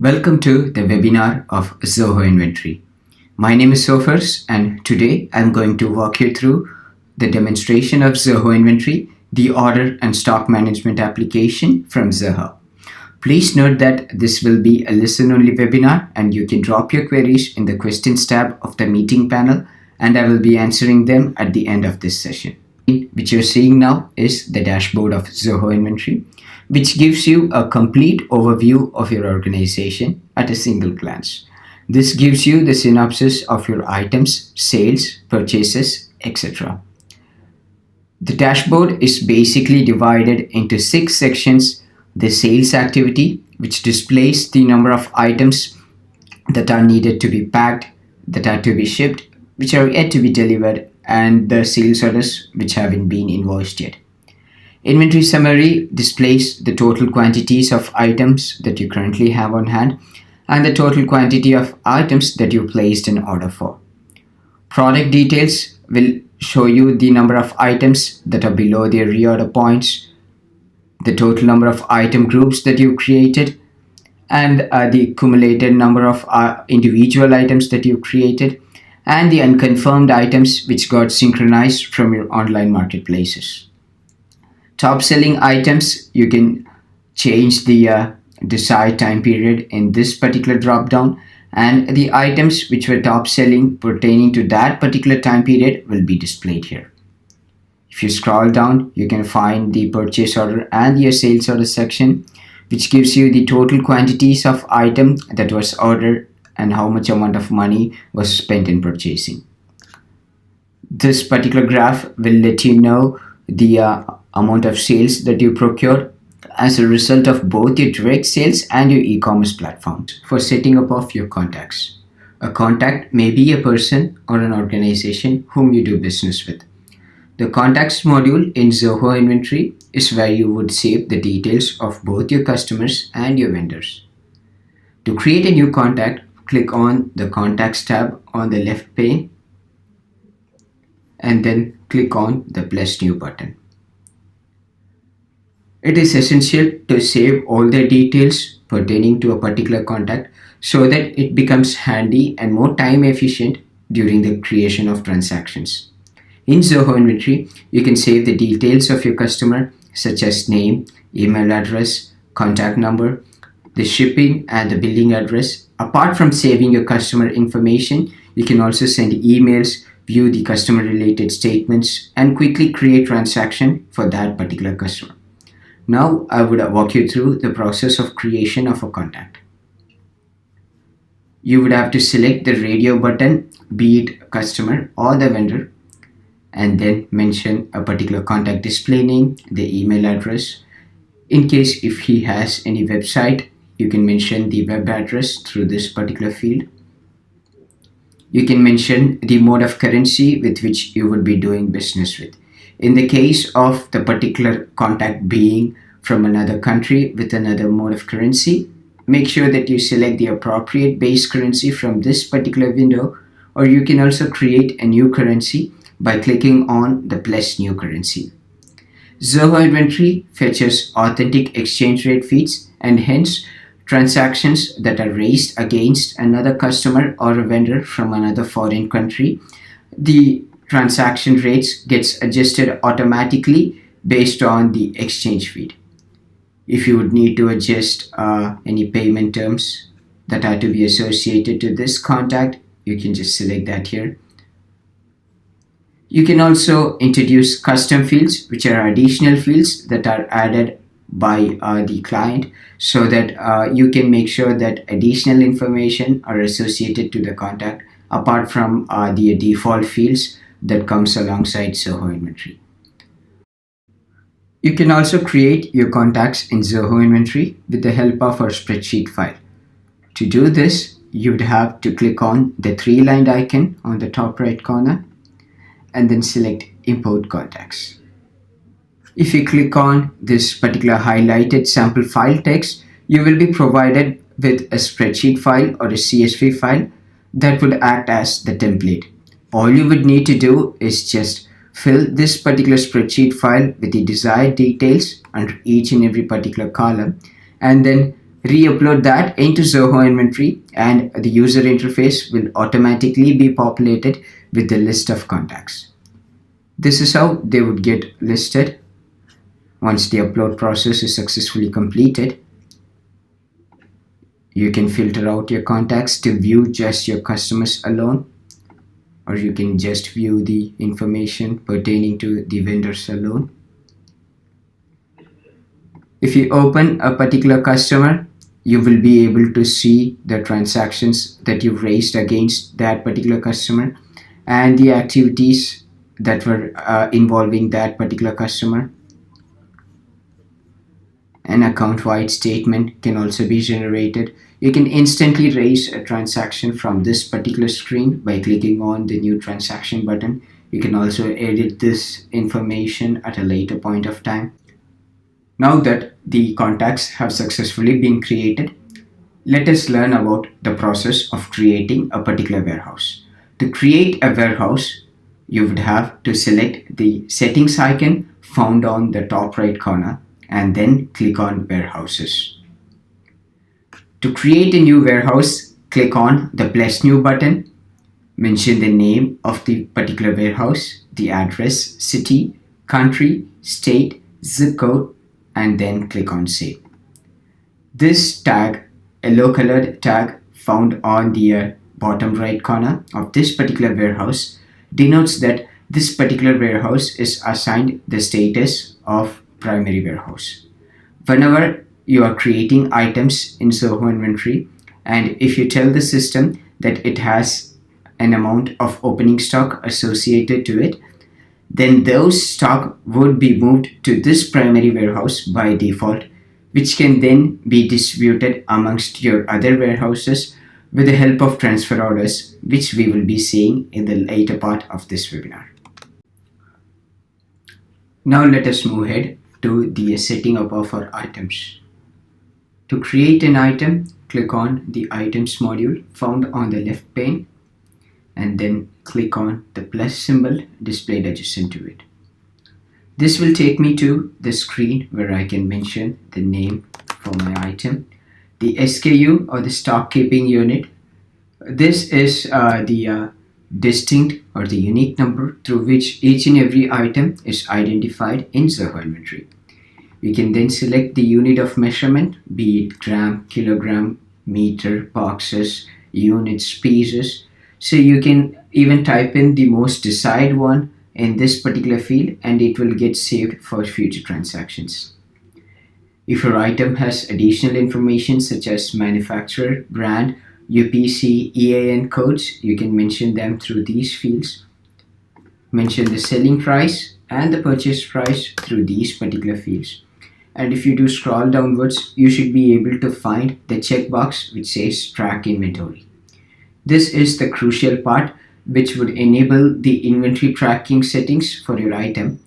Welcome to the webinar of Zoho Inventory. My name is Sofers, and today I'm going to walk you through the demonstration of Zoho Inventory, the order and stock management application from Zoho. Please note that this will be a listen-only webinar and you can drop your queries in the questions tab of the meeting panel, and I will be answering them at the end of this session. Which you're seeing now is the dashboard of Zoho Inventory, which gives you a complete overview of your organization at a single glance. This gives you the synopsis of your items, sales, purchases, etc. The dashboard is basically divided into 6 sections. The sales activity, which displays the number of items that are needed to be packed, that are to be shipped, which are yet to be delivered, and the sales orders which haven't been invoiced yet. Inventory summary displays the total quantities of items that you currently have on hand and the total quantity of items that you placed an order for. Product details will show you the number of items that are below their reorder points, the total number of item groups that you created, and the accumulated number of individual items that you created, and the unconfirmed items which got synchronized from your online marketplaces. Top selling items, you can change the desired time period in this particular drop down, and the items which were top selling pertaining to that particular time period will be displayed here. If you scroll down, you can find the purchase order and your sales order section, which gives you the total quantities of item that was ordered and how much amount of money was spent in purchasing. This particular graph will let you know the amount of sales that you procured as a result of both your direct sales and your e-commerce platforms. For setting up of your contacts. A contact may be a person or an organization whom you do business with. The contacts module in Zoho Inventory is where you would save the details of both your customers and your vendors. To create a new contact, click on the Contacts tab on the left pane and then click on the Plus New button. It is essential to save all the details pertaining to a particular contact so that it becomes handy and more time efficient during the creation of transactions. In Zoho Inventory, you can save the details of your customer such as name, email address, contact number, the shipping and the billing address. Apart from saving your customer information, you can also send emails, view the customer related statements, and quickly create transaction for that particular customer. Now I would walk you through the process of creation of a contact. You would have to select the radio button, be it customer or the vendor, and then mention a particular contact display name, the email address. In case if he has any website, you can mention the web address through this particular field. You can mention the mode of currency with which you would be doing business with. In the case of the particular contact being from another country with another mode of currency, make sure that you select the appropriate base currency from this particular window, or you can also create a new currency by clicking on the Plus New Currency. Zoho Inventory fetches authentic exchange rate feeds, and hence transactions that are raised against another customer or a vendor from another foreign country, the transaction rates gets adjusted automatically based on the exchange feed. If you would need to adjust any payment terms that are to be associated to this contact, you can just select that here. You can also introduce custom fields, which are additional fields that are added by the client so that you can make sure that additional information are associated to the contact apart from the default fields that comes alongside Zoho Inventory. You can also create your contacts in Zoho Inventory with the help of our spreadsheet file. To do this, you would have to click on the 3-lined icon on the top right corner and then select Import Contacts. If you click on this particular highlighted sample file text, you will be provided with a spreadsheet file or a CSV file that would act as the template. All you would need to do is just fill this particular spreadsheet file with the desired details under each and every particular column, and then re-upload that into Zoho Inventory, and the user interface will automatically be populated with the list of contacts. This is how they would get listed once the upload process is successfully completed. You can filter out your contacts to view just your customers alone, or you can just view the information pertaining to the vendors alone. If you open a particular customer, you will be able to see the transactions that you've raised against that particular customer and the activities that were involving that particular customer. An account-wide statement can also be generated. You can instantly raise a transaction from this particular screen by clicking on the new transaction button. You can also edit this information at a later point of time. Now that the contacts have successfully been created, let us learn about the process of creating a particular warehouse. To create a warehouse, you would have to select the settings icon found on the top right corner and then click on warehouses. To create a new warehouse, click on the plus new button, mention the name of the particular warehouse, the address, city, country, state, zip code, and then click on save. This tag, a yellow colored tag found on the bottom right corner of this particular warehouse, denotes that this particular warehouse is assigned the status of primary warehouse. Whenever you are creating items in Zoho Inventory, and if you tell the system that it has an amount of opening stock associated to it, then those stock would be moved to this primary warehouse by default, which can then be distributed amongst your other warehouses with the help of transfer orders, which we will be seeing in the later part of this webinar. Now let us move ahead to the setting up of our items. To create an item, click on the items module found on the left pane, and then click on the plus symbol displayed adjacent to it. This will take me to the screen where I can mention the name for my item, the SKU or the stock keeping unit. This is the distinct or the unique number through which each and every item is identified in Zoho Inventory. We can then select the unit of measurement, be it gram, kilogram, meter, boxes, units, pieces. So you can even type in the most desired one in this particular field and it will get saved for future transactions. If your item has additional information such as manufacturer, brand, UPC, EAN codes, you can mention them through these fields. Mention the selling price and the purchase price through these particular fields. And if you do scroll downwards, you should be able to find the checkbox which says track inventory. This is the crucial part which would enable the inventory tracking settings for your item.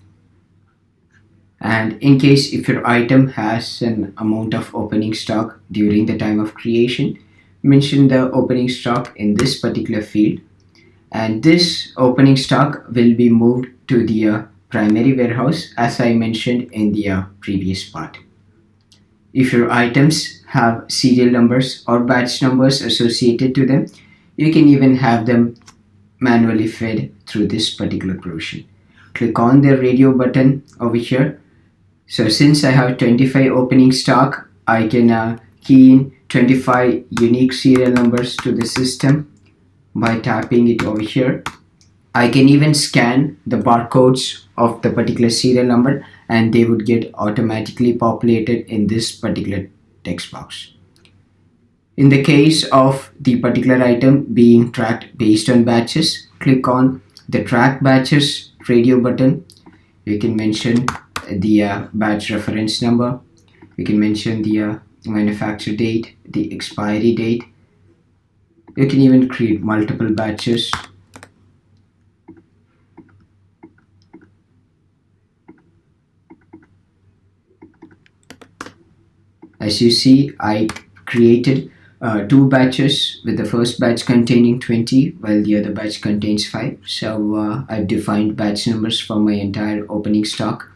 And in case if your item has an amount of opening stock during the time of creation, mention the opening stock in this particular field. And this opening stock will be moved to the primary warehouse as I mentioned in the previous part. If your items have serial numbers or batch numbers associated to them, you can even have them manually fed through this particular portion. Click on the radio button over here. So since I have 25 opening stock, I can key in 25 unique serial numbers to the system by tapping it over here. I can even scan the barcodes of the particular serial number and they would get automatically populated in this particular text box. In the case of the particular item being tracked based on batches, click on the track batches radio button. You can mention the batch reference number. You can mention the manufacture date, the expiry date. You can even create multiple batches. As you see, I created 2 batches with the first batch containing 20 while the other batch contains 5. So I've defined batch numbers for my entire opening stock.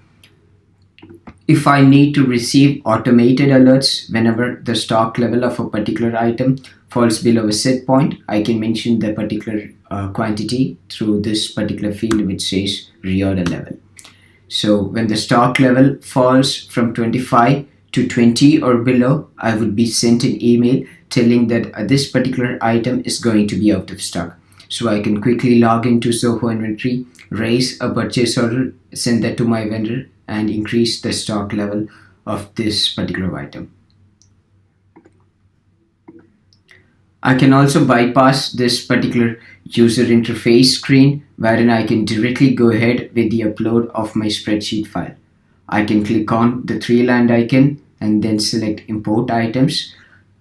If I need to receive automated alerts whenever the stock level of a particular item falls below a set point, I can mention the particular quantity through this particular field which says reorder level. So when the stock level falls from 25 to 20 or below, I would be sent an email telling that this particular item is going to be out of stock. So I can quickly log into Zoho Inventory, raise a purchase order, send that to my vendor, and increase the stock level of this particular item. I can also bypass this particular user interface screen wherein I can directly go ahead with the upload of my spreadsheet file. I can click on the three-line icon and then select import items.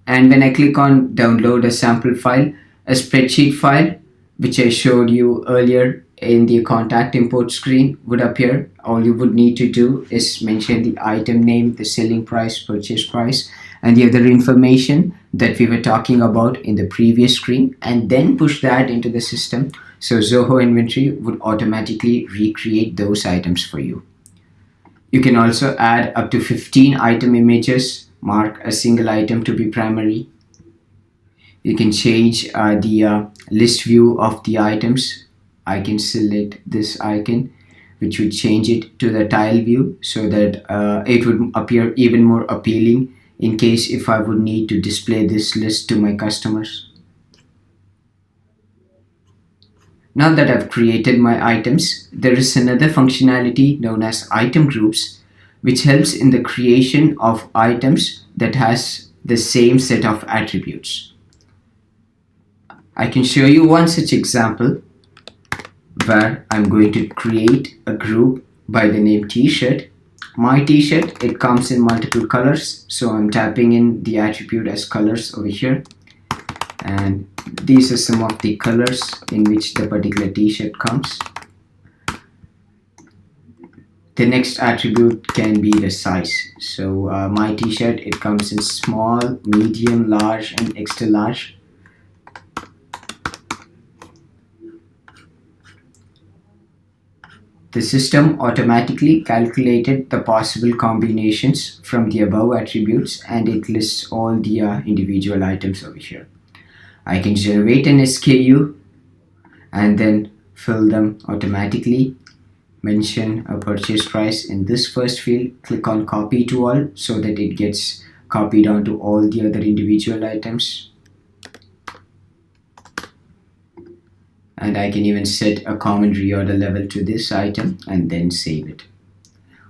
And when I click on download a sample file, a spreadsheet file, which I showed you earlier in the contact import screen, would appear. All you would need to do is mention the item name, the selling price, purchase price, and the other information that we were talking about in the previous screen, and then push that into the system. So Zoho Inventory would automatically recreate those items for you. You can also add up to 15 item images, mark a single item to be primary. You can change the list view of the items. I can select this icon, which would change it to the tile view so that it would appear even more appealing in case if I would need to display this list to my customers. Now that I've created my items, there is another functionality known as item groups, which helps in the creation of items that has the same set of attributes. I can show you one such example where I'm going to create a group by the name t-shirt. My t-shirt, it comes in multiple colors, so I'm typing in the attribute as colors over here, and these are some of the colors in which the particular t-shirt comes. The next attribute can be the size. So my t-shirt, it comes in small, medium, large, and extra large. The system automatically calculated the possible combinations from the above attributes, and it lists all the individual items over here. I can generate an SKU and then fill them automatically. Mention a purchase price in this first field. Click on copy to all so that it gets copied onto all the other individual items. And I can even set a common reorder level to this item and then save it.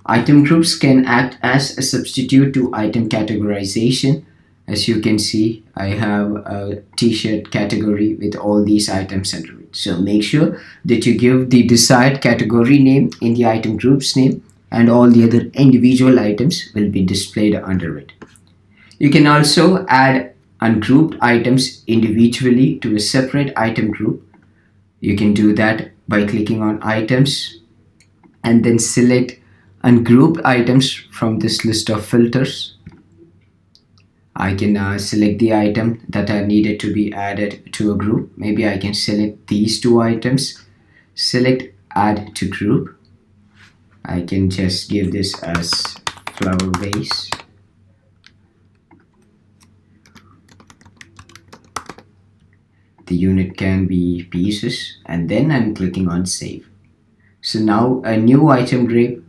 Item groups can act as a substitute to item categorization. As you can see, I have a t-shirt category with all these items under it. So make sure that you give the desired category name in the item group's name, and all the other individual items will be displayed under it. You can also add ungrouped items individually to a separate item group. You can do that by clicking on items and then select ungrouped items from this list of filters. I can select the item that I needed to be added to a group. Maybe I can select these two items, select add to group. I can just give this as flower vase. The unit can be pieces, and then I'm clicking on save. So now a new item group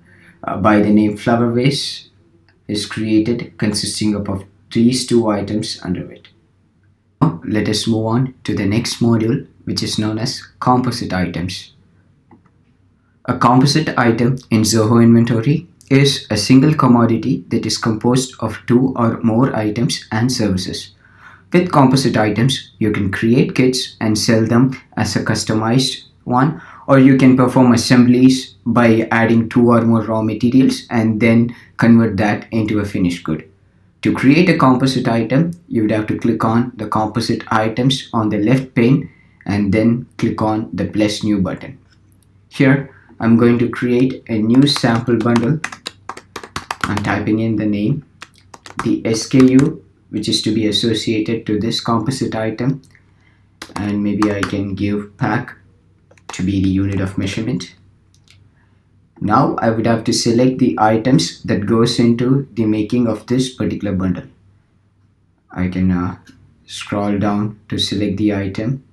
by the name flower vase is created, consisting of these two items under it. Now let us move on to the next module, which is known as composite items. A composite item in Zoho Inventory is a single commodity that is composed of two or more items and services. With composite items, you can create kits and sell them as a customized one, or you can perform assemblies by adding two or more raw materials and then convert that into a finished good. To create a composite item, you would have to click on the composite items on the left pane and then click on the plus new button. Here, I'm going to create a new sample bundle. I'm typing in the name, the SKU, which is to be associated to this composite item, and maybe I can give pack to be the unit of measurement. Now I would have to select the items that goes into the making of this particular bundle. I can scroll down to select the item.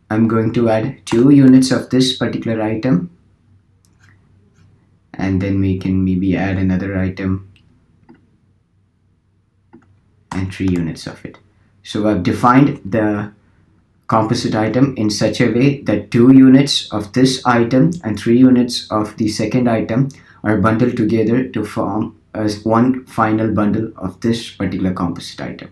I'm going to add 2 units of this particular item, and then we can maybe add another item and 3 units of it. So I've defined the composite item in such a way that 2 units of this item and 3 units of the second item are bundled together to form as one final bundle of this particular composite item.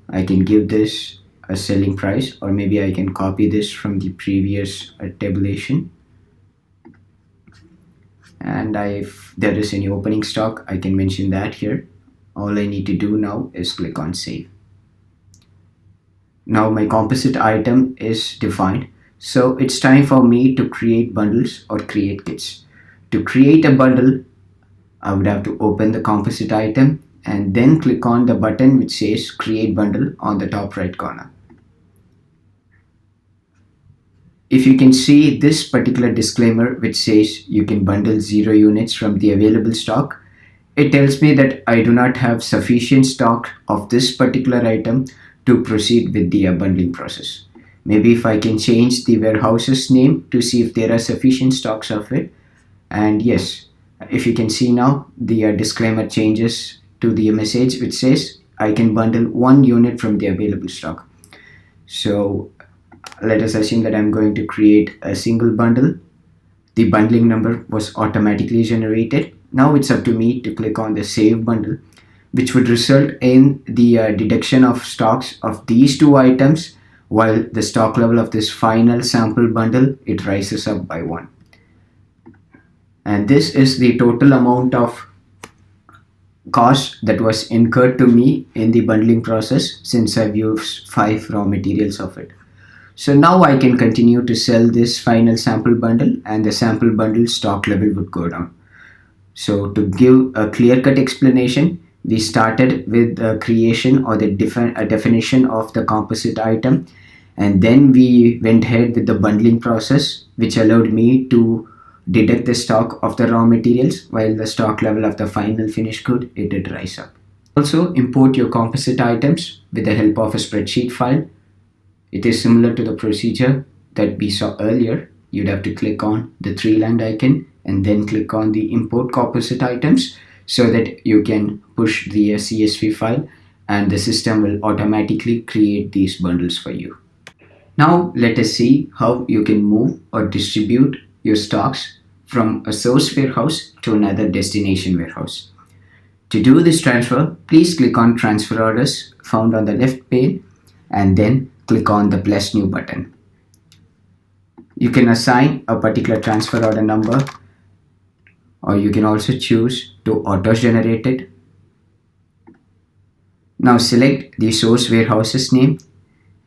I can give this a selling price, or maybe I can copy this from the previous tabulation. And if there is any opening stock, I can mention that here. All I need to do now is click on save. Now my composite item is defined, so it's time for me to create bundles or create kits. To create a bundle, I would have to open the composite item and then click on the button which says create bundle on the top right corner. If you can see this particular disclaimer which says you can bundle 0 units from the available stock, it tells me that I do not have sufficient stock of this particular item to proceed with the bundling process. Maybe if I can change the warehouse's name to see if there are sufficient stocks of it. And yes, if you can see now, the disclaimer changes to the message which says I can bundle 1 unit from the available stock. So let us assume that I'm going to create a single bundle. The bundling number was automatically generated. Now it's up to me to click on the save bundle, which would result in the deduction of stocks of these 2 items, while the stock level of this final sample bundle, it rises up by 1. And this is the total amount of cost that was incurred to me in the bundling process, since I've used 5 raw materials of it. So now I can continue to sell this final sample bundle, and the sample bundle stock level would go down. So to give a clear-cut explanation, we started with the creation or the definition of the composite item, and then we went ahead with the bundling process, which allowed me to deduct the stock of the raw materials, while the stock level of the final finished good, it did rise up. Also import your composite items with the help of a spreadsheet file. It is similar to the procedure that we saw earlier. You'd have to click on the 3-line icon and then click on the import composite items, so that you can push the CSV file and the system will automatically create these bundles for you. Now let us see how you can move or distribute your stocks from a source warehouse to another destination warehouse. To do this transfer, please click on transfer orders found on the left pane and then click on the plus new button. You can assign a particular transfer order number, or you can also choose to auto-generate it. Now select the source warehouse's name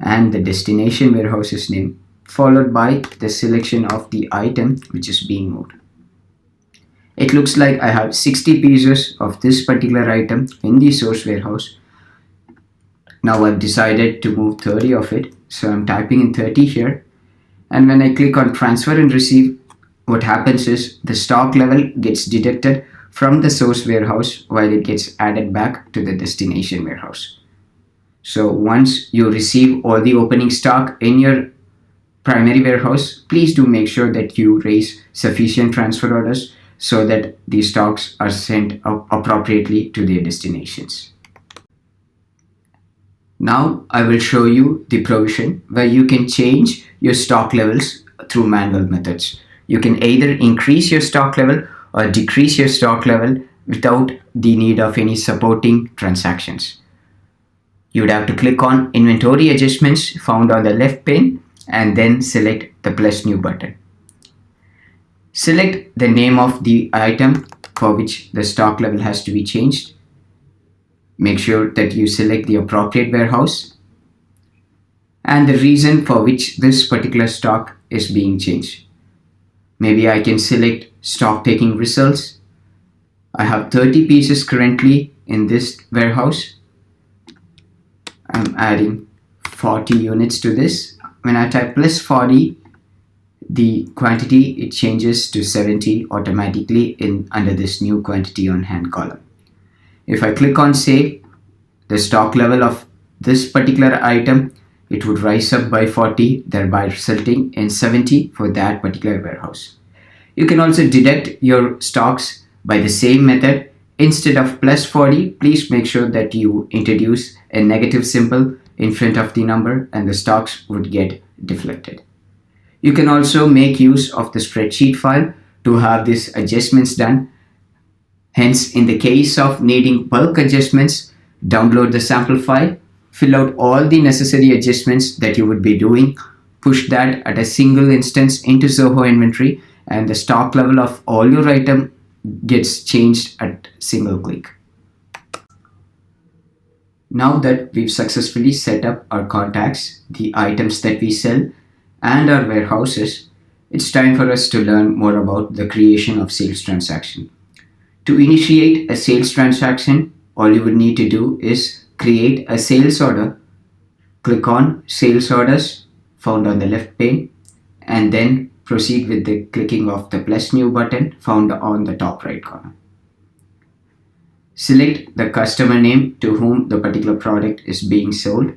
and the destination warehouse's name, followed by the selection of the item which is being moved. It looks like I have 60 pieces of this particular item in the source warehouse. Now I've decided to move 30 of it, so I'm typing in 30 here, and when I click on transfer and receive, what happens is the stock level gets deducted from the source warehouse while it gets added back to the destination warehouse. So once you receive all the opening stock in your primary warehouse, please do make sure that you raise sufficient transfer orders so that the stocks are sent appropriately to their destinations. Now I will show you the provision where you can change your stock levels through manual methods. You can either increase your stock level or decrease your stock level without the need of any supporting transactions. You would have to click on inventory adjustments found on the left pane and then select the plus new button. Select the name of the item for which the stock level has to be changed. Make sure that you select the appropriate warehouse and the reason for which this particular stock is being changed. Maybe I can select stock taking results. I have 30 pieces currently in this warehouse. I'm adding 40 units to this. When I type plus 40, the quantity, it changes to 70 automatically under this new quantity on hand column. If I click on save, the stock level of this particular item, it would rise up by 40, thereby resulting in 70 for that particular warehouse. You can also deduct your stocks by the same method. Instead of plus 40, please make sure that you introduce a negative symbol in front of the number and the stocks would get deflected. You can also make use of the spreadsheet file to have these adjustments done. Hence, in the case of needing bulk adjustments, download the sample file, fill out all the necessary adjustments that you would be doing, push that at a single instance into Zoho Inventory, and the stock level of all your item gets changed at single click. Now that we've successfully set up our contacts, the items that we sell, and our warehouses, it's time for us to learn more about the creation of sales transaction. To initiate a sales transaction, all you would need to do is create a sales order, click on sales orders found on the left pane, and then proceed with the clicking of the plus new button found on the top right corner. Select the customer name to whom the particular product is being sold.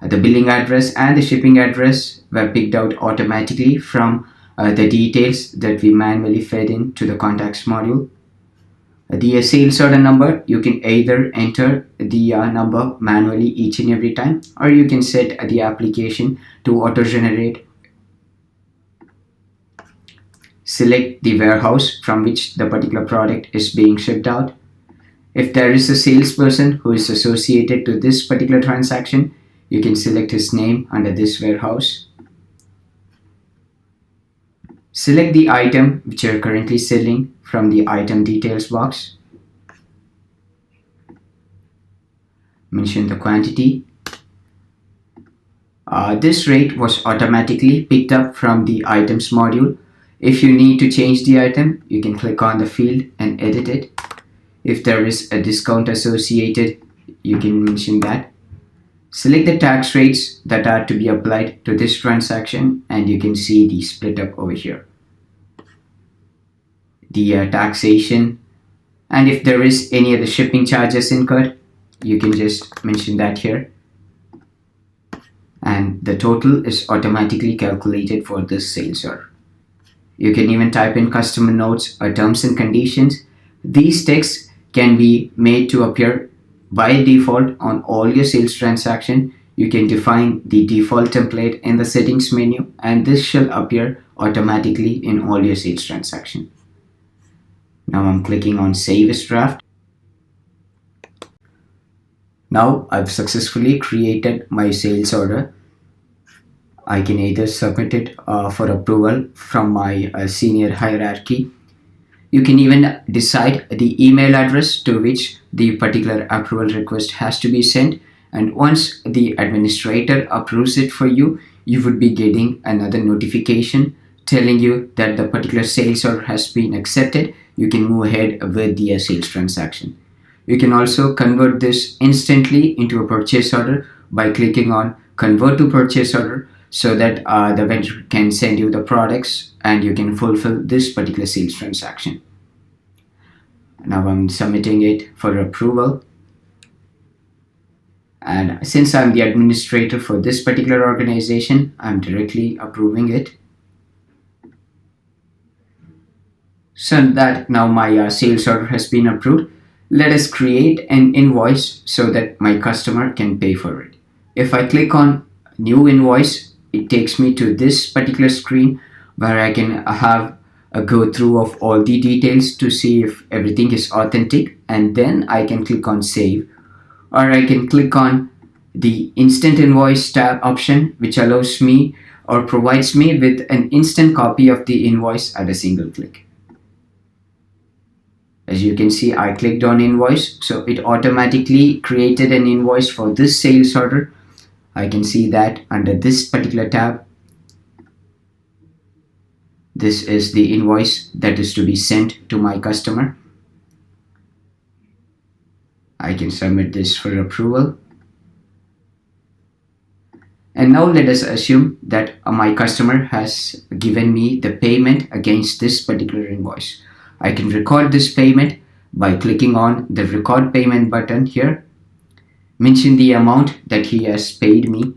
The billing address and the shipping address were picked out automatically from the details that we manually fed into the contacts module. The sales order number, you can either enter the number manually each and every time, or you can set the application to auto-generate. Select the warehouse from which the particular product is being shipped out. If there is a salesperson who is associated to this particular transaction, you can select his name under this warehouse. Select the item which you are currently selling from the item details box. Mention the quantity. This rate was automatically picked up from the items module. If you need to change the item, you can click on the field and edit it. If there is a discount associated, you can mention that. Select the tax rates that are to be applied to this transaction, and you can see the split up over here. The taxation, and if there is any other shipping charges incurred, you can just mention that here. And the total is automatically calculated for this sales order. You can even type in customer notes or terms and conditions. These texts can be made to appear by default on all your sales transaction. You can define the default template in the settings menu, and this shall appear automatically in all your sales transaction. Now I'm clicking on save as draft. Now I've successfully created my sales order. I can either submit it for approval from my senior hierarchy. You can even decide the email address to which the particular approval request has to be sent, and once the administrator approves it for you, you would be getting another notification telling you that the particular sales order has been accepted. You can move ahead with the sales transaction. You can also convert this instantly into a purchase order by clicking on convert to purchase order, so that the vendor can send you the products and you can fulfill this particular sales transaction. Now I'm submitting it for approval. And since I'm the administrator for this particular organization, I'm directly approving it. So that now my sales order has been approved. Let us create an invoice so that my customer can pay for it. If I click on new invoice, it takes me to this particular screen where I can have a go through of all the details to see if everything is authentic, and then I can click on save, or I can click on the instant invoice tab option, which allows me or provides me with an instant copy of the invoice at a single click. As you can see, I clicked on invoice, so it automatically created an invoice for this sales order. I can see that under this particular tab, this is the invoice that is to be sent to my customer. I can submit this for approval. And now let us assume that my customer has given me the payment against this particular invoice. I can record this payment by clicking on the record payment button here, mention the amount that he has paid me.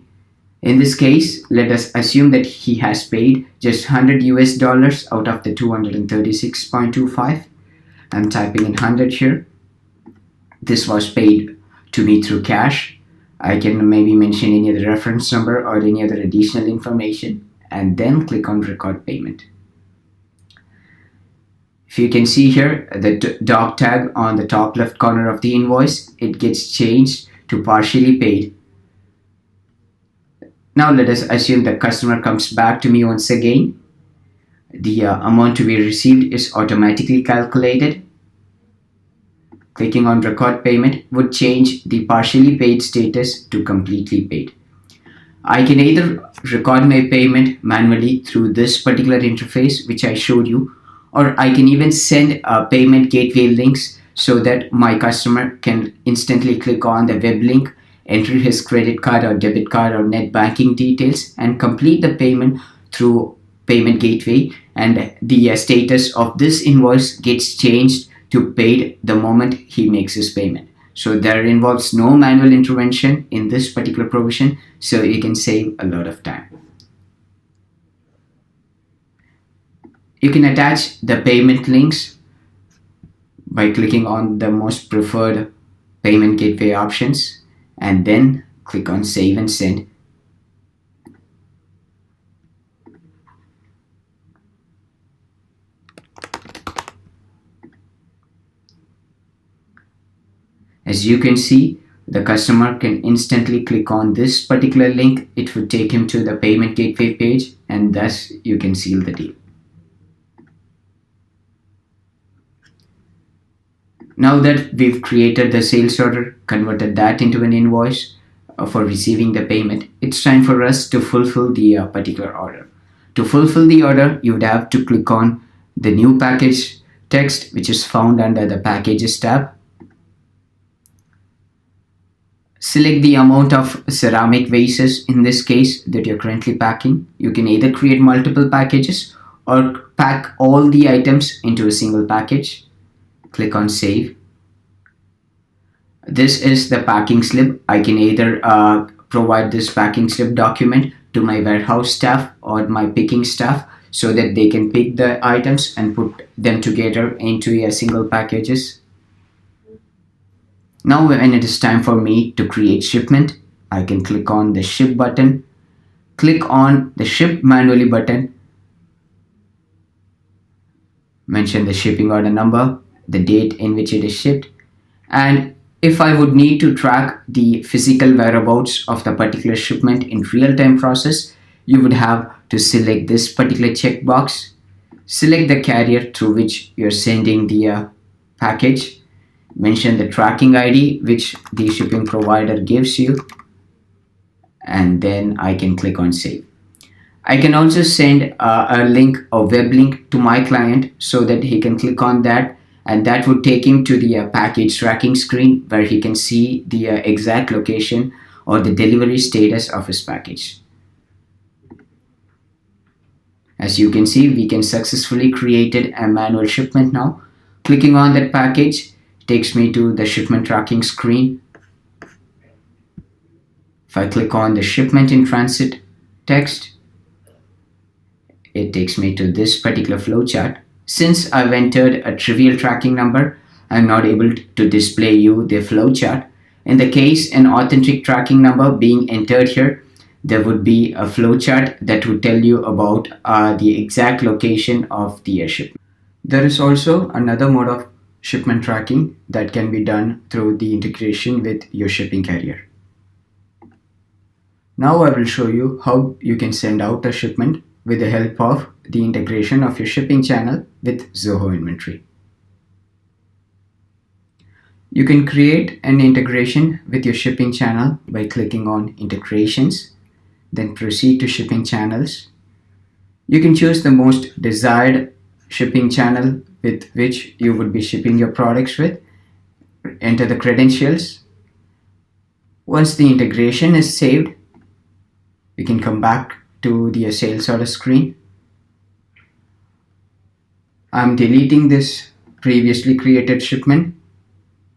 In this case, let us assume that he has paid just $100 out of the 236.25. I'm typing in 100 here. This was paid to me through cash. I can maybe mention any other reference number or any other additional information and then click on record payment. If you can see here, the dog tag on the top left corner of the invoice, it gets changed to partially paid. Now let us assume the customer comes back to me once again. The amount to be received is automatically calculated. Clicking on record payment would change the partially paid status to completely paid. I can either record my payment manually through this particular interface which I showed you, or I can even send payment gateway links so that my customer can instantly click on the web link, enter his credit card or debit card or net banking details and complete the payment through payment gateway, and the status of this invoice gets changed to paid the moment he makes his payment. So there involves no manual intervention in this particular provision, so you can save a lot of time. You can attach the payment links by clicking on the most preferred payment gateway options and then click on save and send. As you can see, the customer can instantly click on this particular link. It would take him to the payment gateway page, and thus you can seal the deal. Now that we've created the sales order, converted that into an invoice for receiving the payment, it's time for us to fulfill the particular order. To fulfill the order, you would have to click on the new package text, which is found under the packages tab. Select the amount of ceramic vases in this case that you're currently packing. You can either create multiple packages or pack all the items into a single package. Click on save. This is the packing slip. I can either provide this packing slip document to my warehouse staff or my picking staff so that they can pick the items and put them together into a single packages. Now when it is time for me to create shipment, I can click on the ship button, click on the ship manually button, mention the shipping order number, the date in which it is shipped, and if I would need to track the physical whereabouts of the particular shipment in real-time process, you would have to select this particular checkbox, select the carrier through which you're sending the package, mention the tracking ID which the shipping provider gives you, and then I can click on save. I can also send a link, a web link to my client so that he can click on that, and that would take him to the package tracking screen where he can see the exact location or the delivery status of his package. As you can see, we can successfully created a manual shipment now. Clicking on that package takes me to the shipment tracking screen. If I click on the shipment in transit text, it takes me to this particular flowchart. Since I've entered a trivial tracking number, I'm not able to display you the flowchart. In the case an authentic tracking number being entered here, there would be a flowchart that would tell you about the exact location of the shipment. There is also another mode of shipment tracking that can be done through the integration with your shipping carrier. Now I will show you how you can send out a shipment with the help of the integration of your shipping channel with Zoho Inventory. You can create an integration with your shipping channel by clicking on Integrations, then proceed to Shipping Channels. You can choose the most desired shipping channel with which you would be shipping your products with. Enter the credentials. Once the integration is saved, We can come back to the sales order screen. I'm deleting this previously created shipment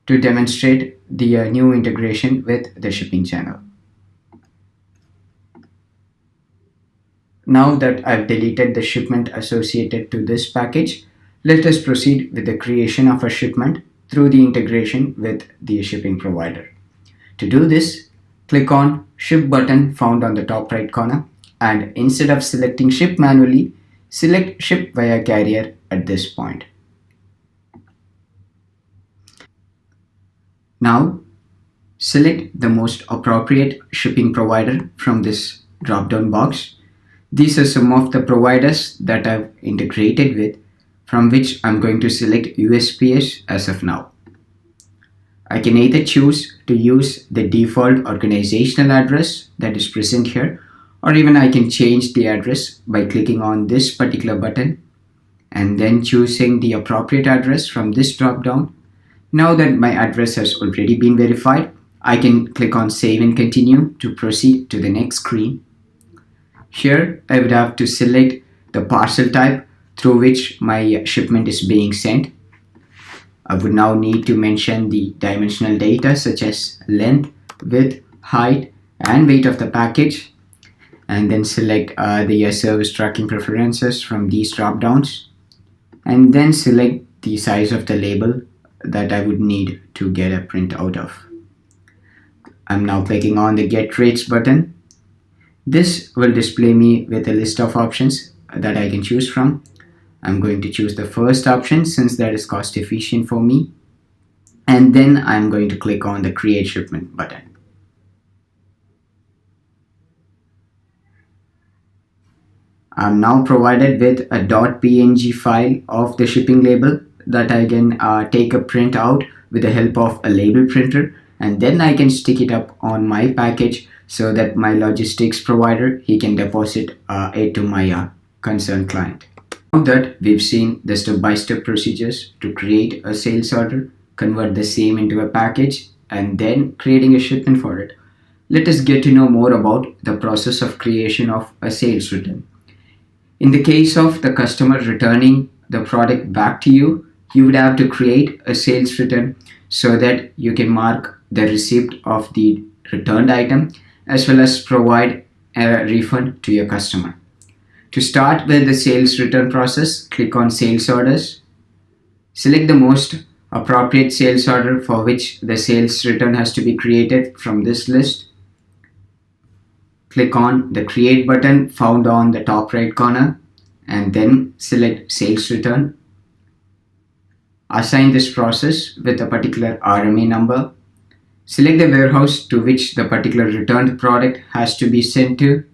to demonstrate the new integration with the shipping channel. Now that I've deleted the shipment associated to this package, let us proceed with the creation of a shipment through the integration with the shipping provider. To do this, click on Ship button found on the top right corner, and instead of selecting Ship manually, select Ship via carrier at this point. Now, select the most appropriate shipping provider from this drop-down box. These are some of the providers that I've integrated with, from which I'm going to select USPS as of now. I can either choose to use the default organizational address that is present here, or even I can change the address by clicking on this particular button and then choosing the appropriate address from this drop down. Now that my address has already been verified, I can click on Save and Continue to proceed to the next screen. Here, I would have to select the parcel type through which my shipment is being sent. I would now need to mention the dimensional data such as length, width, height, and weight of the package, and then select the service tracking preferences from these drop downs, and then select the size of the label that I would need to get a print out of. I'm now clicking on the Get Rates button. This will display me with a list of options that I can choose from. I'm going to choose the first option since that is cost efficient for me. And then I'm going to click on the Create Shipment button. I'm now provided with a .png file of the shipping label that I can take a print out with the help of a label printer, and then I can stick it up on my package so that my logistics provider, he can deposit it to my concerned client. Now that we've seen the step-by-step procedures to create a sales order, convert the same into a package, and then creating a shipment for it, let us get to know more about the process of creation of a sales return. In the case of the customer returning the product back to you, you would have to create a sales return so that you can mark the receipt of the returned item as well as provide a refund to your customer. To start with the sales return process, click on Sales Orders. Select the most appropriate sales order for which the sales return has to be created from this list. Click on the Create button found on the top right corner and then select Sales Return. Assign this process with a particular RMA number. Select the warehouse to which the particular returned product has to be sent to.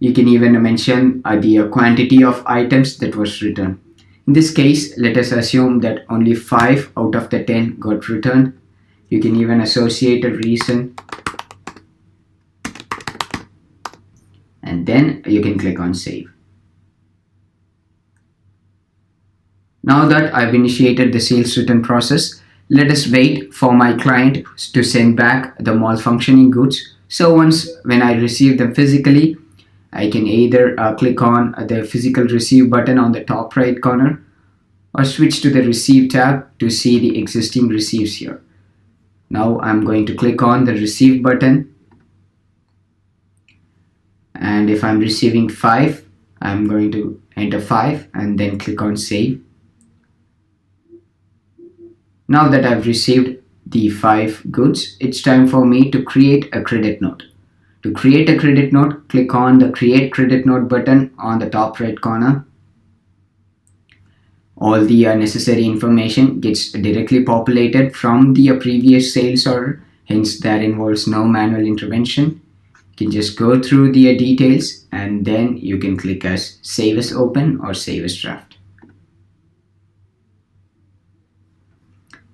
You can even mention the quantity of items that was returned. In this case, let us assume that only 5 out of the 10 got returned. You can even associate a reason, and then you can click on Save. Now that I've initiated the sales return process, let us wait for my client to send back the malfunctioning goods. So when I receive them physically, I can either click on the physical receive button on the top right corner or switch to the receive tab to see the existing receives here. Now I'm going to click on the receive button, and if I'm receiving 5, I'm going to enter 5 and then click on Save. Now that I've received the 5 goods, it's time for me to create a credit note. To create a credit note, click on the Create Credit Note button on the top right corner. All the necessary information gets directly populated from the previous sales order, hence that involves no manual intervention. You can just go through the details and then you can click as Save as Open or Save as Draft.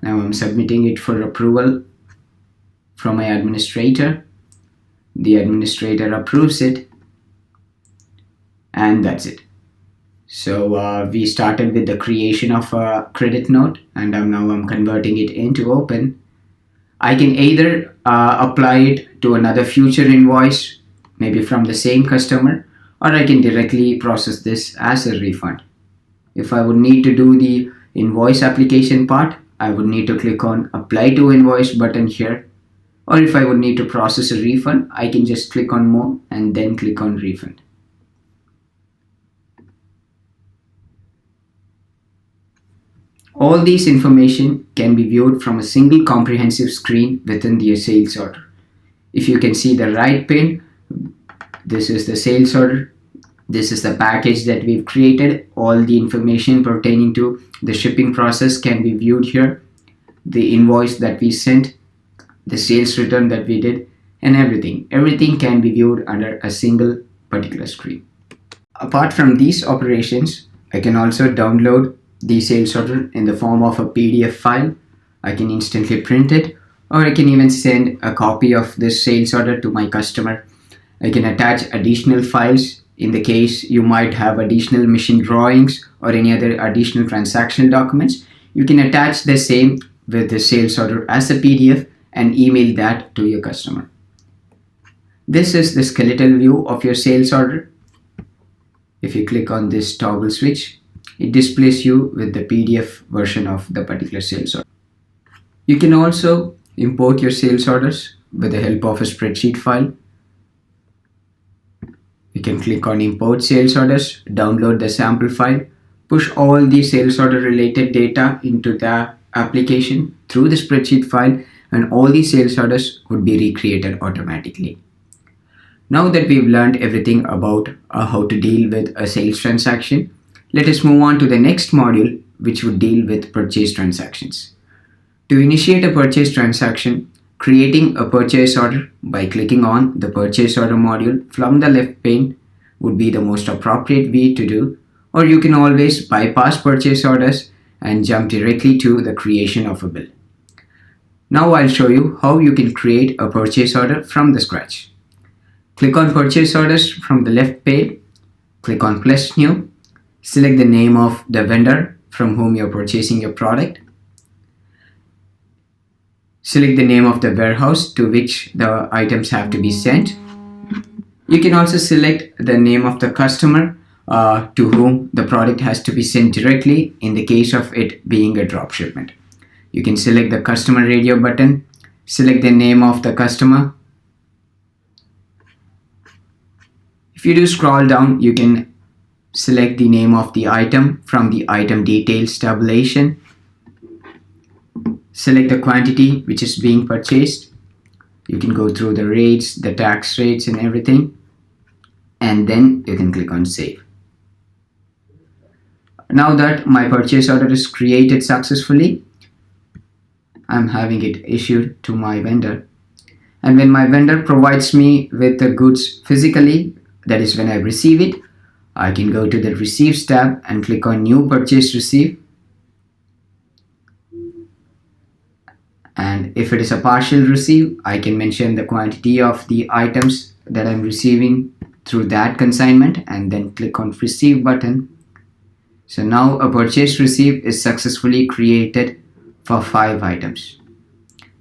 Now I'm submitting it for approval from my administrator. The administrator approves it, and that's it. So we started with the creation of a credit note, and now I'm converting it into open. I can either apply it to another future invoice, maybe from the same customer, or I can directly process this as a refund. If I would need to do the invoice application part, I would need to click on apply to invoice button here. Or if I would need to process a refund, I can just click on more and then click on refund. All these information can be viewed from a single comprehensive screen within the sales order. If you can see the right pane, this is the sales order. This is the package that we've created. All the information pertaining to the shipping process can be viewed here. The invoice that we sent, the sales return that we did, and everything. Everything can be viewed under a single particular screen. Apart from these operations, I can also download the sales order in the form of a PDF file. I can instantly print it, or I can even send a copy of this sales order to my customer. I can attach additional files in the case you might have additional machine drawings or any other additional transactional documents. You can attach the same with the sales order as a PDF and email that to your customer. This is the skeletal view of your sales order. If you click on this toggle switch, it displays you with the PDF version of the particular sales order. You can also import your sales orders with the help of a spreadsheet file. You can click on import sales orders, download the sample file, push all the sales order related data into the application through the spreadsheet file, and all the sales orders would be recreated automatically. Now that we've learned everything about how to deal with a sales transaction, let us move on to the next module, which would deal with purchase transactions. To initiate a purchase transaction, creating a purchase order by clicking on the purchase order module from the left pane would be the most appropriate way to do, or you can always bypass purchase orders and jump directly to the creation of a bill. Now I'll show you how you can create a purchase order from the scratch. Click on purchase orders from the left pane, click on plus new, select the name of the vendor from whom you're purchasing your product. Select the name of the warehouse to which the items have to be sent. You can also select the name of the customer to whom the product has to be sent directly in the case of it being a drop shipment. You can select the customer radio button, select the name of the customer. If you do scroll down, you can select the name of the item from the item details tabulation. Select the quantity which is being purchased. You can go through the rates, the tax rates and everything. And then you can click on save. Now that my purchase order is created successfully, I'm having it issued to my vendor. And when my vendor provides me with the goods physically, that is when I receive it, I can go to the Receipts tab and click on New Purchase Receipt. And if it is a partial receipt, I can mention the quantity of the items that I'm receiving through that consignment and then click on Receive button. So now a purchase receipt is successfully created for 5 items.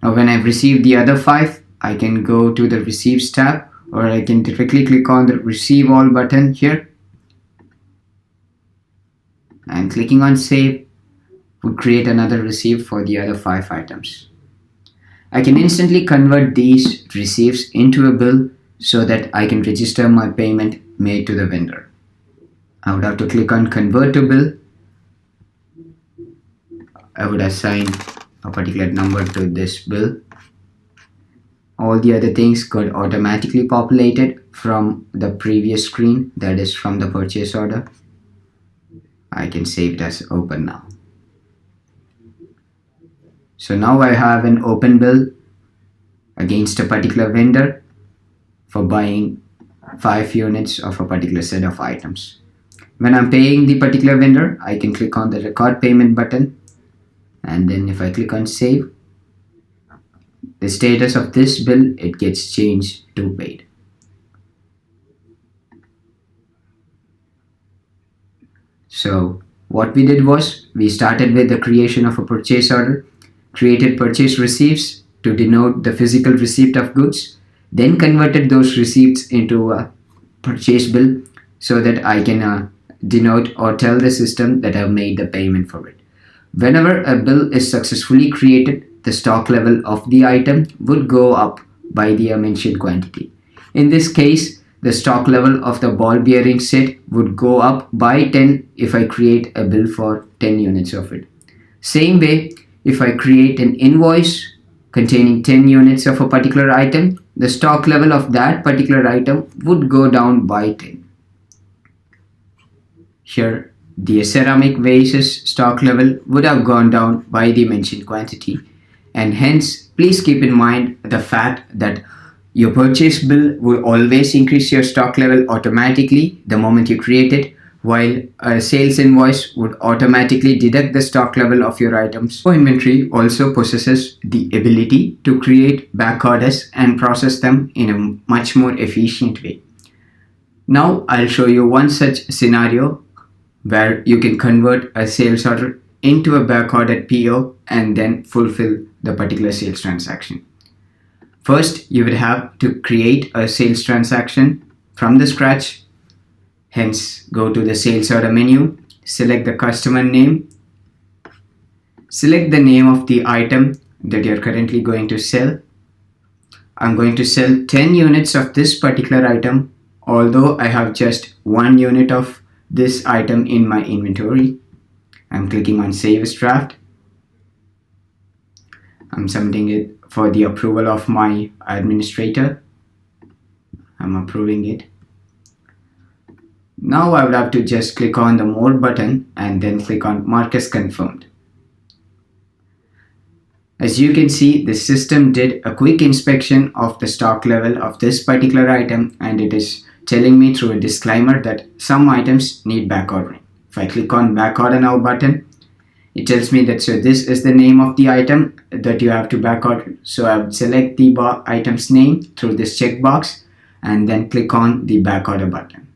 Now when I've received the other 5, I can go to the Receipts tab, or I can directly click on the Receive All button here. And clicking on Save would create another receipt for the other 5 items. I can instantly convert these receipts into a bill so that I can register my payment made to the vendor. I would have to click on Convert to Bill. I would assign a particular number to this bill. All the other things got automatically populated from the previous screen, that is from the purchase order. I can save it as open now. So now I have an open bill against a particular vendor for buying 5 units of a particular set of items. When I'm paying the particular vendor, I can click on the Record Payment button, and then if I click on Save, the status of this bill, it gets changed to paid. So what we did was, we started with the creation of a purchase order, created purchase receipts to denote the physical receipt of goods, then converted those receipts into a purchase bill so that I can denote or tell the system that I've made the payment for it. Whenever a bill is successfully created, the stock level of the item would go up by the mentioned quantity. In this case, the stock level of the ball bearing set would go up by 10 if I create a bill for 10 units of it. Same way, if I create an invoice containing 10 units of a particular item, the stock level of that particular item would go down by 10. Here, the ceramic vases stock level would have gone down by the mentioned quantity, and hence please keep in mind the fact that your purchase bill will always increase your stock level automatically the moment you create it, while a sales invoice would automatically deduct the stock level of your items. Zoho Inventory also possesses the ability to create back orders and process them in a much more efficient way. Now I'll show you one such scenario where you can convert a sales order into a back ordered PO and then fulfill the particular sales transaction. First, you would have to create a sales transaction from the scratch. Hence, go to the sales order menu, select the customer name, select the name of the item that you're currently going to sell. I'm going to sell 10 units of this particular item, although I have just 1 unit of this item in my inventory. I'm clicking on Save as Draft. I'm submitting it for the approval of my administrator. I'm approving it. Now I would have to just click on the More button and then click on Mark as Confirmed. As you can see, the system did a quick inspection of the stock level of this particular item, and it is telling me through a disclaimer that some items need back ordering. If I click on Back Order Now button, it tells me that so this is the name of the item that you have to back order. So I would select the item's name through this checkbox and then click on the back order button.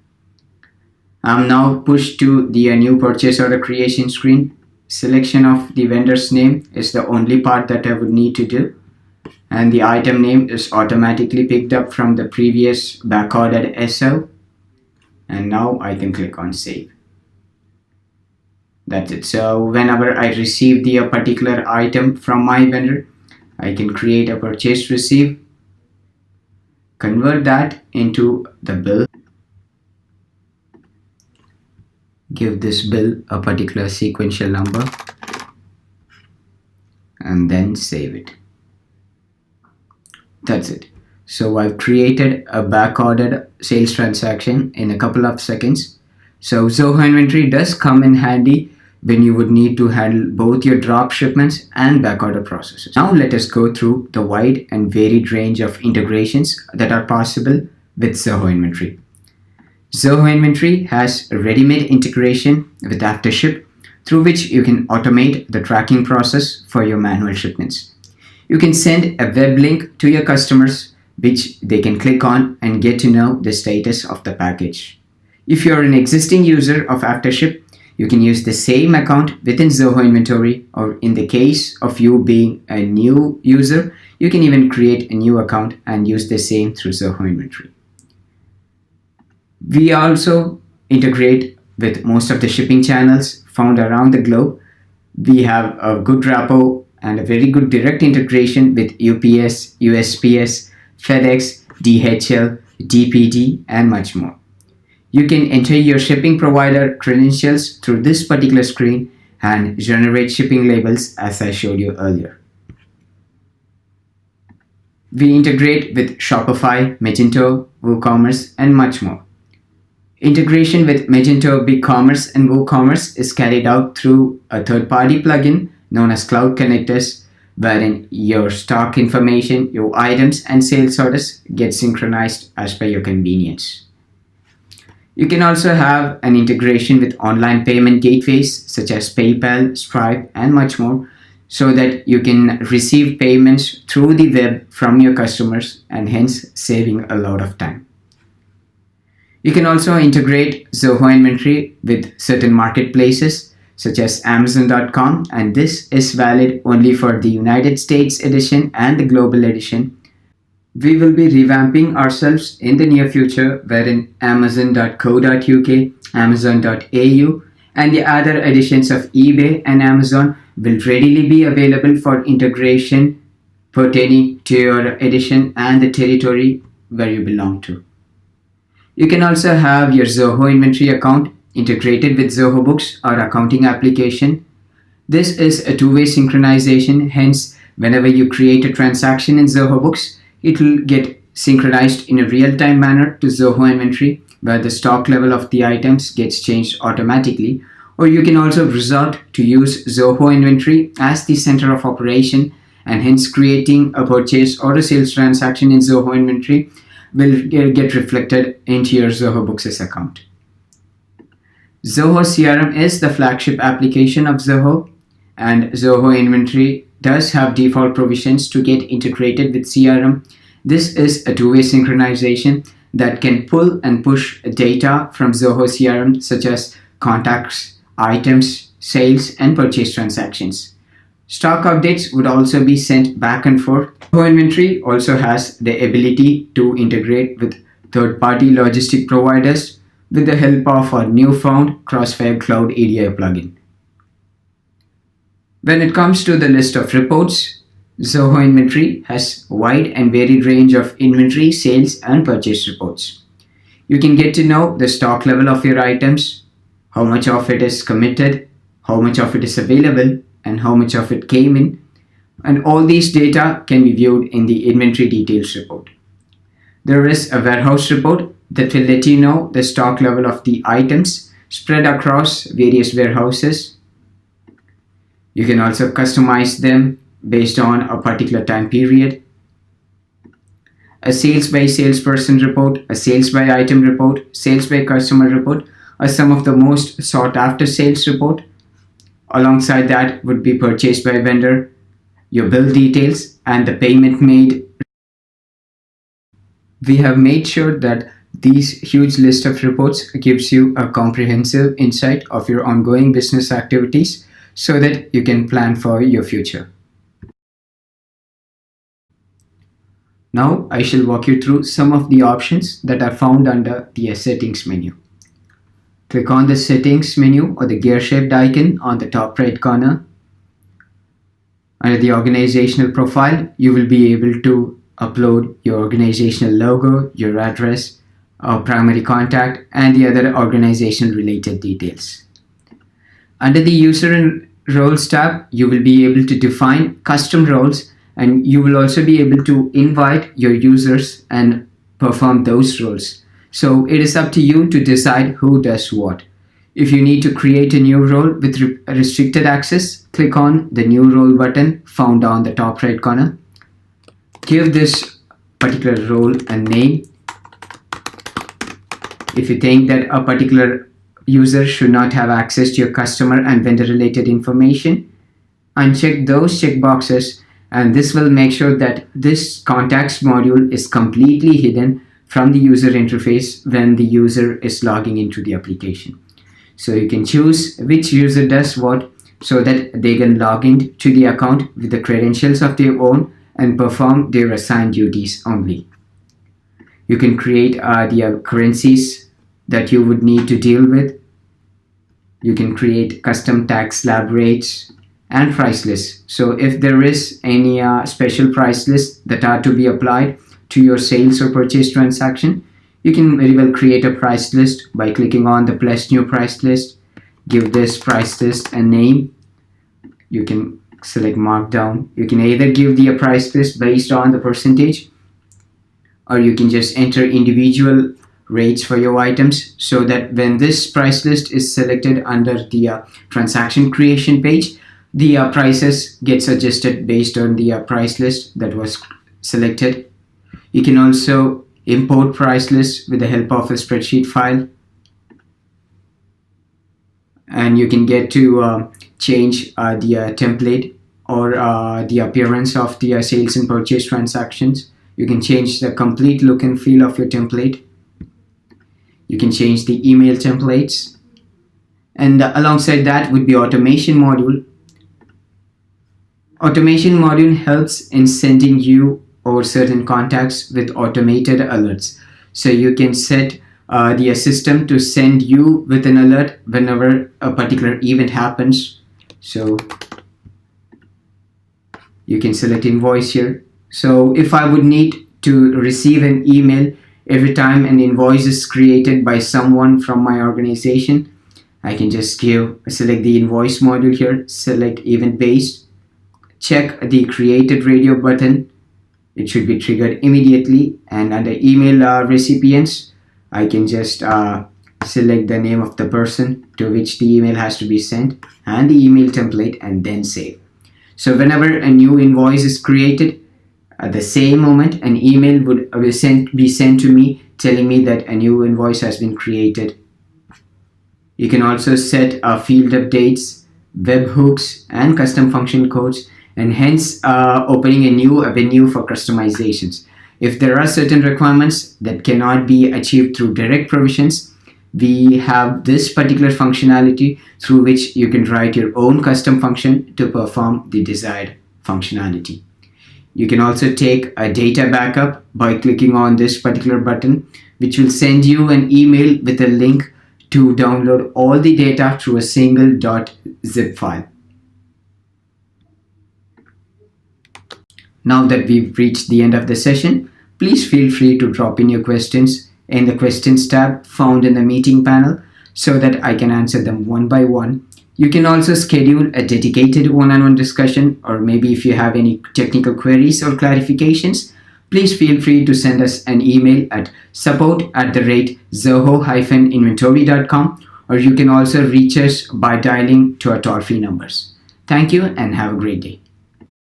I'm now pushed to the new purchase order creation screen. Selection of the vendor's name is the only part that I would need to do, and the item name is automatically picked up from the previous back ordered SO, and now I can click on Save. That's it. So whenever I receive the particular item from my vendor, I can create a purchase receipt, convert that into the bill, give this bill a particular sequential number, and then save it. That's it. So I've created a back ordered sales transaction in a couple of seconds. So Zoho Inventory does come in handy when you would need to handle both your drop shipments and backorder processes. Now let us go through the wide and varied range of integrations that are possible with Zoho Inventory. Zoho Inventory has a ready-made integration with AfterShip through which you can automate the tracking process for your manual shipments. You can send a web link to your customers which they can click on and get to know the status of the package. If you're an existing user of AfterShip, you can use the same account within Zoho Inventory, or in the case of you being a new user, you can even create a new account and use the same through Zoho Inventory. We also integrate with most of the shipping channels found around the globe. We have a good rapport and a very good direct integration with UPS, USPS, FedEx, DHL, DPD, and much more. You can enter your shipping provider credentials through this particular screen and generate shipping labels as I showed you earlier. We integrate with Shopify, Magento, WooCommerce, and much more. Integration with Magento, BigCommerce, and WooCommerce is carried out through a third-party plugin known as Cloud Connectors, wherein your stock information, your items, and sales orders get synchronized as per your convenience. You can also have an integration with online payment gateways such as PayPal, Stripe, and much more, so that you can receive payments through the web from your customers and hence saving a lot of time. You can also integrate Zoho Inventory with certain marketplaces such as Amazon.com, and this is valid only for the United States edition and the global edition. We will be revamping ourselves in the near future, wherein Amazon.co.uk, Amazon.au, and the other editions of eBay and Amazon will readily be available for integration pertaining to your edition and the territory where you belong to. You can also have your Zoho Inventory account integrated with Zoho Books or accounting application. This is a two-way synchronization, hence whenever you create a transaction in Zoho Books, it will get synchronized in a real-time manner to Zoho Inventory, where the stock level of the items gets changed automatically. Or you can also resort to use Zoho Inventory as the center of operation, and hence creating a purchase or a sales transaction in Zoho Inventory will get reflected into your Zoho Books account. Zoho CRM is the flagship application of Zoho, and Zoho Inventory does have default provisions to get integrated with CRM. This is a two-way synchronization that can pull and push data from Zoho CRM, such as contacts, items, sales, and purchase transactions. Stock updates would also be sent back and forth. Zoho Inventory also has the ability to integrate with third-party logistic providers with the help of our newfound Crossfire Cloud ADI plugin. When it comes to the list of reports, Zoho Inventory has a wide and varied range of inventory, sales, and purchase reports. You can get to know the stock level of your items, how much of it is committed, how much of it is available, and how much of it came in, and all these data can be viewed in the inventory details report. There is a warehouse report that will let you know the stock level of the items spread across various warehouses. You can also customize them based on a particular time period. A sales by salesperson report, a sales by item report, sales by customer report are some of the most sought after sales report. Alongside that would be purchase by vendor, your bill details, and the payment made. We have made sure that these huge list of reports gives you a comprehensive insight of your ongoing business activities so that you can plan for your future. Now I shall walk you through some of the options that are found under the settings menu. Click on the settings menu or the gear-shaped icon on the top right corner. Under the organizational profile, you will be able to upload your organizational logo, your address, our primary contact, and the other organization related details. Under the user and roles tab, you will be able to define custom roles, and you will also be able to invite your users and perform those roles. So it is up to you to decide who does what. If you need to create a new role with restricted access, click on the new role button found on the top right corner. Give this particular role a name. If you think that a particular user should not have access to your customer and vendor related information, uncheck those checkboxes, and this will make sure that this contacts module is completely hidden from the user interface when the user is logging into the application. So you can choose which user does what so that they can log in to the account with the credentials of their own and perform their assigned duties only. You can create the currencies that you would need to deal with. You can create custom tax slab rates and price lists. So if there is any special price lists that are to be applied to your sales or purchase transaction, you can very well create a price list by clicking on the plus new price list. Give this price list a name. You can select markdown. You can either give the price list based on the percentage, or you can just enter individual rates for your items so that when this price list is selected under the transaction creation page, the prices gets adjusted based on the price list that was selected. You can also import price lists with the help of a spreadsheet file, and you can get to change the template or the appearance of the sales and purchase transactions. You can change the complete look and feel of your template. You can change the email templates, and alongside that would be automation module. Automation module helps in sending you or certain contacts with automated alerts. So you can set the system to send you with an alert whenever a particular event happens. So you can select invoice here. So if I would need to receive an email every time an invoice is created by someone from my organization, I can just select the invoice module here, select event based, check the created radio button. It should be triggered immediately, and under email recipients, I can just select the name of the person to which the email has to be sent and the email template, and then save. So whenever a new invoice is created, at the same moment an email would be sent to me telling me that a new invoice has been created. You can also set field updates, webhooks, and custom function codes, and hence opening a new avenue for customizations. If there are certain requirements that cannot be achieved through direct provisions, we have this particular functionality through which you can write your own custom function to perform the desired functionality. You can also take a data backup by clicking on this particular button, which will send you an email with a link to download all the data through a single .zip file. Now that we've reached the end of the session, please feel free to drop in your questions in the questions tab found in the meeting panel so that I can answer them one by one. You can also schedule a dedicated one-on-one discussion, or maybe if you have any technical queries or clarifications, please feel free to send us an email at support@zoho-inventory.com, or you can also reach us by dialing to our toll-free numbers. Thank you and have a great day.